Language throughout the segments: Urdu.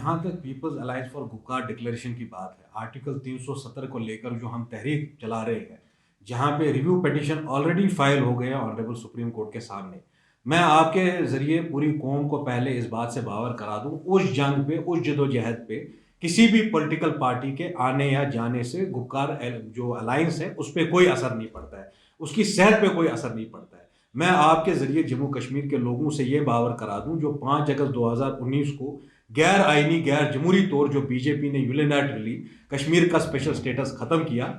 جہاں تک People's Alliance for Gupkar Declaration کی بات ہے، آرٹیکل 370 کو لے کر جو ہم تحریک چلا رہے ہیں، جہاں پہ ریویو پیٹیشن آلریڈی فائل ہو گیا آنریبل سپریم کورٹ کے سامنے، میں آپ کے ذریعے پوری قوم کو پہلے اس بات سے باور کرا دوں، اس جنگ پہ، اس جد و جہد پہ کسی بھی پولیٹیکل پارٹی کے آنے یا جانے سے گپکار جو الائنس ہے اس پہ کوئی اثر نہیں پڑتا ہے، اس کی صحت پہ کوئی اثر نہیں پڑتا ہے۔ میں آپ کے ذریعے جموں کشمیر کے لوگوں سے یہ باور کرا دوں، جو 5 اگست 2019 کو غیر آئینی، غیر جمہوری طور جو بی جے پی نے یونیلیٹرلی کشمیر کا اسپیشل سٹیٹس ختم کیا،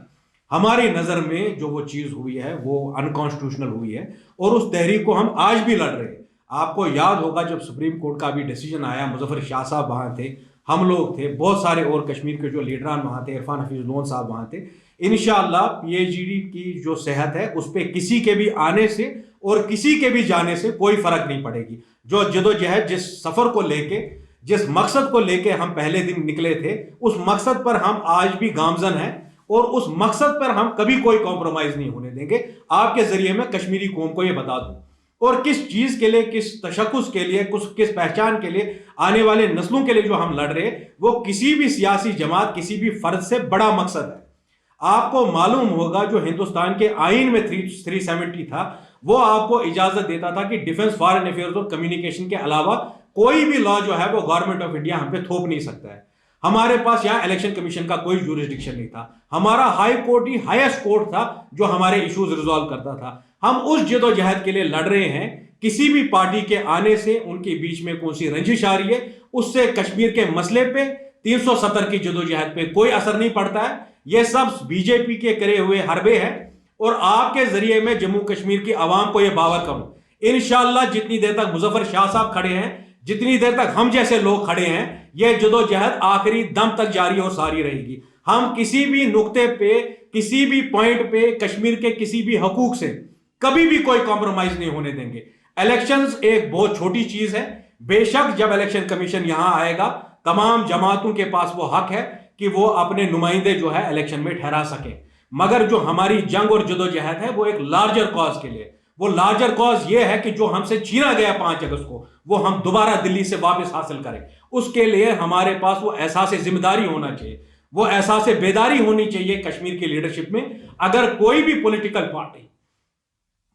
ہماری نظر میں جو وہ چیز ہوئی ہے وہ انکانسٹیٹیوشنل ہوئی ہے، اور اس تحریک کو ہم آج بھی لڑ رہے ہیں۔ آپ کو یاد ہوگا جب سپریم کورٹ کا بھی ڈیسیجن آیا، مظفر شاہ صاحب وہاں تھے، ہم لوگ تھے، بہت سارے اور کشمیر کے جو لیڈران وہاں تھے، عرفان حفیظ لون صاحب وہاں تھے۔ انشاءاللہ پی ایچ ڈی کی جو صحت ہے اس پہ کسی کے بھی آنے سے اور کسی کے بھی جانے سے کوئی فرق نہیں پڑے گی۔ جو جدوجہد، جس سفر کو لے کے، جس مقصد کو لے کے ہم پہلے دن نکلے تھے، اس مقصد پر ہم آج بھی گامزن ہیں، اور اس مقصد پر ہم کبھی کوئی کمپرومائز نہیں ہونے دیں گے۔ آپ کے ذریعے میں کشمیری قوم کو یہ بتا دوں، اور کس چیز کے لیے، کس تشخص کے لیے، کس پہچان کے لیے، آنے والے نسلوں کے لیے جو ہم لڑ رہے ہیں، وہ کسی بھی سیاسی جماعت، کسی بھی فرد سے بڑا مقصد ہے۔ آپ کو معلوم ہوگا جو ہندوستان کے آئین میں 370 تھا، وہ آپ کو اجازت دیتا تھا کہ ڈیفنس، فارن افیئرز اور کمیونیکیشن کے علاوہ کوئی بھی لا جو ہے وہ گورنمنٹ آف انڈیا ہم پہ تھوپ نہیں سکتا ہے۔ ہمارے پاس یہاں الیکشن کمیشن کا کوئی جورسڈکشن نہیں تھا، ہمارا ہائی کورٹ ہی ہائیسٹ کورٹ تھا جو ہمارے ایشوز ریزالو کرتا تھا۔ ہم اس جد و جہد کے لیے لڑ رہے ہیں، کسی بھی پارٹی کے آنے سے ان کے بیچ میں کون سی رنجش آ رہی ہے، اس سے کشمیر کے مسئلے پہ، 370 کی جد و جہد پہ کوئی اثر نہیں پڑتا ہے۔ یہ سب بی جے پی کے کرے ہوئے حربے ہیں، اور آپ کے ذریعے میں جموں کشمیر کی عوام کو یہ باور کروں، انشاءاللہ جتنی دیر تک مظفر شاہ صاحب کھڑے ہیں، جتنی دیر تک ہم جیسے لوگ کھڑے ہیں، یہ جدوجہد آخری دم تک جاری اور ساری رہے گی۔ ہم کسی بھی نقطے پہ، کسی بھی پوائنٹ پہ کشمیر کے کسی بھی حقوق سے کبھی بھی کوئی کمپرومائز نہیں ہونے دیں گے۔ الیکشنز ایک بہت چھوٹی چیز ہے، بے شک جب الیکشن کمیشن یہاں آئے گا، تمام جماعتوں کے پاس وہ حق ہے کہ وہ اپنے نمائندے جو ہے الیکشن میں ٹھہرا سکیں، مگر جو ہماری جنگ اور جدوجہد ہے وہ ایک لارجر کاز کے لیے، وہ لارجر کاز یہ ہے کہ جو ہم سے چھینا گیا 5 اگست کو، وہ ہم دوبارہ دلی سے واپس حاصل کریں۔ اس کے لیے ہمارے پاس وہ احساس ذمہ داری ہونا چاہیے، وہ احساس بیداری ہونی چاہیے کشمیر کی لیڈرشپ میں۔ اگر کوئی بھی پولیٹیکل پارٹی،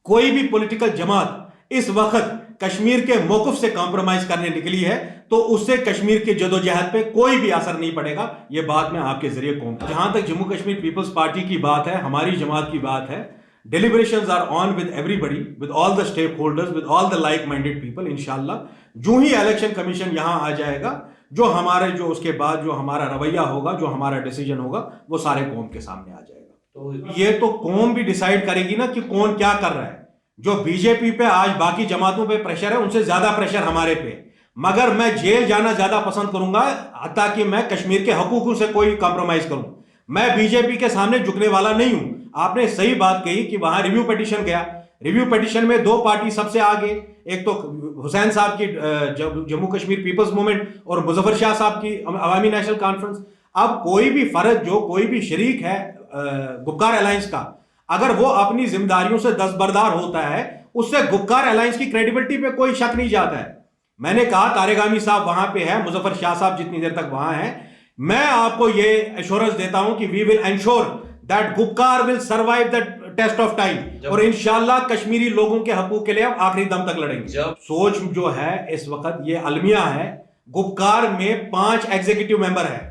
کوئی بھی پولیٹیکل جماعت اس وقت کشمیر کے موقف سے کمپرومائز کرنے نکلی ہے تو اس سے کشمیر کی جدوجہد پہ کوئی بھی اثر نہیں پڑے گا۔ یہ بات میں آپ کے ذریعے قوم کو، جہاں تک جموں کشمیر پیپلز پارٹی کی بات ہے، ہماری جماعت کی بات ہے، deliberations are on with everybody, with all the stakeholders, with all the like-minded people. انشاءاللہ جو ہی الیکشن کمیشن یہاں آ جائے گا، جو ہمارے جو اس کے بعد جو ہمارا رویہ ہوگا، جو ہمارا ڈیسیجن ہوگا، وہ سارے قوم کے سامنے آ جائے گا۔ تو یہ تو قوم بھی ڈیسائیڈ کرے گی نا کہ کون کیا کر رہا ہے۔ جو بی جے پی پہ آج باقی جماعتوں پہ پریشر ہے، ان سے زیادہ پریشر ہمارے پہ، مگر میں جیل جانا زیادہ پسند کروں گا حتیٰ کہ میں کشمیر کے حقوقوں سے کوئی کمپرومائز کروں۔ میں بی جے پی کے سامنے جھکنے والا نہیں ہوں۔ آپ نے صحیح بات کہی کہ وہاں ریویو پیٹیشن گیا، ریویو پیٹیشن میں 2 پارٹی سب سے آگے، ایک تو حسین صاحب کی جموں کشمیر پیپلز موومنٹ اور مظفر شاہ صاحب کی عوامی نیشنل کانفرنس۔ اب کوئی بھی فرد، جو کوئی بھی شریک ہے گپکار الائنس کا، اگر وہ اپنی ذمہ داریوں سے دستبردار ہوتا ہے، اس سے گپکار الائنس کی کریڈیبلٹی پہ کوئی شک نہیں جاتا ہے۔ میں نے کہا طارق صاحب وہاں پہ ہے، مظفر شاہ صاحب جتنی دیر تک وہاں ہیں، میں آپ کو یہ ایشورنس دیتا ہوں کہ we will ensure that Gupkar will survive the test of time, اور انشاءاللہ کشمیری لوگوں کے حقوق کے لیے ہم آخری دم تک لڑیں گے۔ سوچ جو ہے اس وقت یہ المیہ ہے، گپکار میں 5 ایگزیکٹو ممبر ہیں،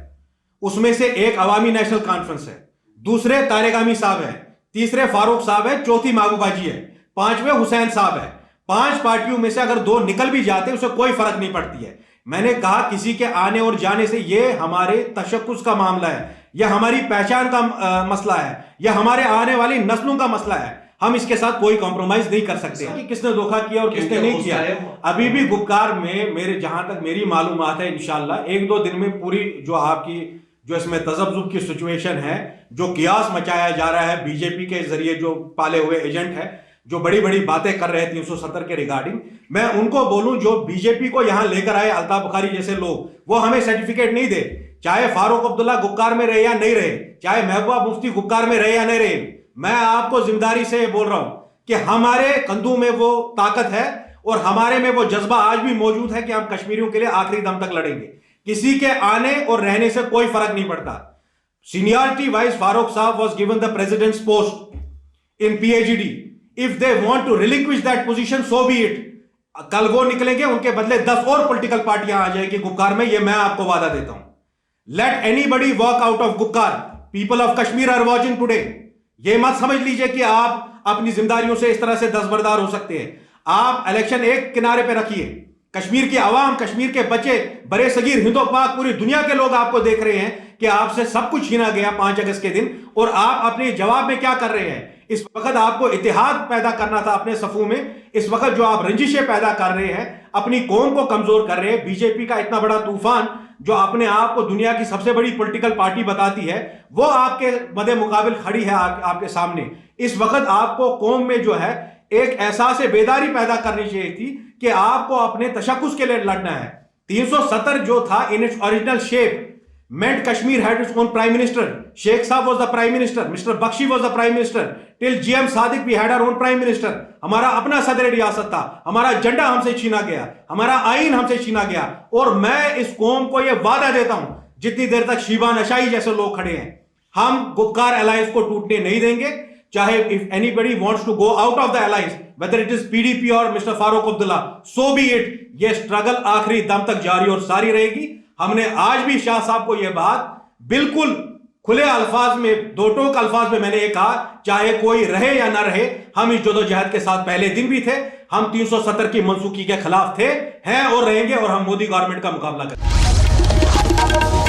اس میں سے ایک عوامی نیشنل کانفرنس ہے، دوسرے طارق صاحب ہیں، تیسرے فاروق صاحب ہے، چوتھی محبوبہ جی ہے، 5ویں حسین صاحب ہے۔ 5 پارٹیوں میں سے اگر 2 نکل بھی جاتے اسے کوئی فرق نہیں پڑتی ہے۔ میں نے کہا کسی کے آنے اور جانے سے یہ ہمارے تشخص کا معاملہ ہے، یہ ہماری پہچان کا مسئلہ ہے، یہ ہمارے آنے والی نسلوں کا مسئلہ ہے۔ ہم اس کے ساتھ کوئی کمپرومائز نہیں کر سکتے کہ کس نے دھوکہ کیا اور کس نے نہیں کیا۔ ابھی بھی گپکار میں میرے جہاں تک میری معلومات ہے، انشاءاللہ 1-2 دن میں پوری جو آپ کی جو اس میں تذبذب کی سچویشن ہے، جو قیاس مچایا جا رہا ہے بی جے پی کے ذریعے، جو پالے ہوئے ایجنٹ ہے، جو بڑی بڑی باتیں کر رہے ہیں 370 کے ریگارڈنگ، میں ان کو بولوں جو بی جے پی کو یہاں لے کر آئے الطاف بخاری جیسے لوگ، وہ ہمیں سرٹیفکیٹ نہیں دے، چاہے فاروق عبداللہ گپکار میں رہے یا نہیں رہے، چاہے محبوبہ مفتی گپکار میں رہے یا نہیں رہے۔ میں آپ کو ذمہ داری سے بول رہا ہوں کہ ہمارے کندھوں میں وہ طاقت ہے اور ہمارے میں وہ جذبہ آج بھی موجود ہے کہ ہم کشمیریوں کے لیے آخری دم تک لڑیں گے۔ کسی کے آنے اور رہنے سے کوئی فرق نہیں پڑتا. سینیارٹی وائز فاروق صاحب was given the president's post in P H D. If they want to relinquish that position so be it. کل وہ نکلیں گے, ان کے بدلے 10 اور پولیٹیکل پارٹیاں آ جائیں گی گپکار میں, یہ میں آپ کو وعدہ دیتا ہوں. Let anybody walk out of Gupkar. People of Kashmir are watching today. یہ مت سمجھ لیجئے کہ آپ اپنی ذمہ داریوں سے اس طرح سے دستبردار ہو سکتے ہیں. آپ الیکشن ایک کنارے پہ رکھیے. کشمیر کی عوام, کشمیر کے بچے, برے صغیر, ہند و پاک, پوری دنیا کے لوگ آپ کو دیکھ رہے ہیں کہ آپ سے سب کچھ چھینا گیا 5 اگست کے دن, اور آپ اپنے جواب میں کیا کر رہے ہیں. اس وقت آپ کو اتحاد پیدا کرنا تھا اپنے صفوں میں. اس وقت جو آپ رنجشیں پیدا کر رہے ہیں, اپنی قوم کو کمزور کر رہے ہیں. بی جے پی کا اتنا بڑا طوفان جو اپنے آپ کو دنیا کی سب سے بڑی پولیٹیکل پارٹی بتاتی ہے, وہ آپ کے مد مقابل کھڑی ہے آپ کے سامنے. اس وقت آپ کو قوم میں جو ہے ایک احساس بیداری پیدا کرنی چاہیے تھی کہ آپ کو اپنے تشخص کے لیے لڑنا ہے. 370 جو تھا in its original shape meant Kashmir had its own prime minister. Sheikh Saab was the prime minister. Mr. Bakshi was the prime minister. Till GM Sadiq we had our own prime minister. ہمارا اپنا صدر ریاست تھا. ہمارا جھنڈا ہم سے چھینا گیا, ہمارا آئین ہم سے چھینا گیا. اور میں اس قوم کو یہ وعدہ دیتا ہوں, جتنی دیر تک شیبا نشائی جیسے لوگ کھڑے ہیں, ہم گپکار الائنس کو ٹوٹنے نہیں دیں گے. چاہے if anybody wants to go out of the alliance, whether it is PDP or Mr. Farooq Abdullah, so be it. یہ سٹرگل آخری دم تک جاری اور ساری رہے گی. ہم نے آج بھی شاہ صاحب کو یہ بات بالکل کھلے الفاظ میں, 2 ٹوک الفاظ میں میں نے یہ کہا, چاہے کوئی رہے یا نہ رہے, ہم اس جدوجہد کے ساتھ پہلے دن بھی تھے. ہم 370 کی منسوخی کے خلاف تھے, ہیں اور رہیں گے, اور ہم مودی گورنمنٹ کا مقابلہ کریں گے.